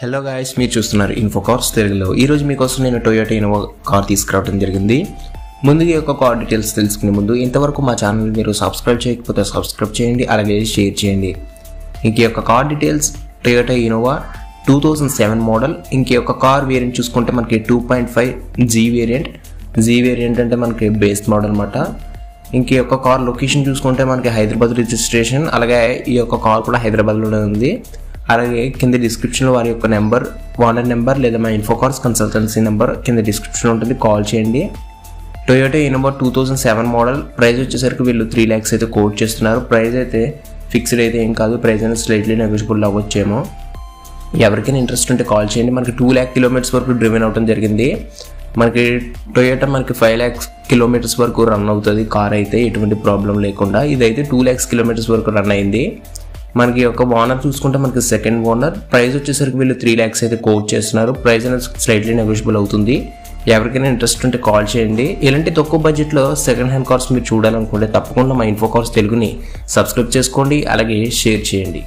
Hello guys, మీరు చూస్తున్నారు ఇన్ఫోకార్స్ తెలుగులో. ఈరోజు మీకోసం నేను టొయోటా ఇన్నోవా కార్ తీసుకురావడం జరిగింది. ముందుగా ఈ యొక్క కార్ డీటెయిల్స్ తెలుసుకునే ముందు ఇంతవరకు మా ఛానల్ మీరు సబ్స్క్రైబ్ చేయకపోతే సబ్స్క్రైబ్ చేయండి, అలాగే షేర్ చేయండి. ఇంక యొక్క car details Toyota Innova 2007 model. ఇంక యొక్క కార్ వేరియంట్ చూసుకుంటే మనకి 2.5 జీ వేరియంట్ అంటే మనకి బేస్ మోడల్ అనమాట. ఇంక యొక్క కార్ లొకేషన్ చూసుకుంటే మనకి హైదరాబాద్ రిజిస్ట్రేషన్, అలాగే ఈ యొక్క కార్ కూడా హైదరాబాద్లోనే ఉంది. అలాగే కింద డిస్క్రిప్షన్లో వారి యొక్క నెంబర్, ఓనర్ నెంబర్ లేదా మా ఇన్ఫోకార్స్ కన్సల్టెన్సీ నెంబర్ కింద డిస్క్రిప్షన్లో ఉంటుంది, కాల్ చేయండి. Toyota Innova 2007 model. ప్రైస్ వచ్చేసరికి వీళ్ళు 3 lakhs అయితే కోట్ చేస్తున్నారు. ప్రైస్ అయితే ఫిక్స్డ్ అయితే ఏం కాదు, ప్రైస్ అనేది స్లైట్లీ నెగోషియబుల్ అవ్వచ్చేమో. ఎవరికైనా ఇంట్రెస్ట్ ఉంటే కాల్ చేయండి. మనకి 2 lakh kilometers వరకు డ్రివెన్ అవడం జరిగింది. మనకి టొయోటా మనకి 5 lakh kilometers వరకు రన్ అవుతుంది కార్ అయితే, ఎటువంటి ప్రాబ్లం లేకుండా. ఇదైతే 2 lakhs kilometers వరకు రన్ అయింది. మనకి ఒక ఓనర్ చూసుకుంటే మనకి సెకండ్ ఓనర్. ప్రైస్ వచ్చేసరికి వీళ్ళు 3 lakhs అయితే కోట్ చేస్తున్నారు. ప్రైస్ అనేది స్లైట్లీ నెగోషియబుల్ అవుతుంది. ఎవరికైనా ఇంట్రెస్ట్ ఉంటే కాల్ చేయండి. ఇలాంటి తక్కువ బడ్జెట్లో సెకండ్ హ్యాండ్ కార్స్ మీరు చూడాలనుకుంటే తప్పకుండా మా ఇన్ఫోకార్స్ తెలుగుని సబ్స్క్రైబ్ చేసుకోండి, అలాగే షేర్ చేయండి.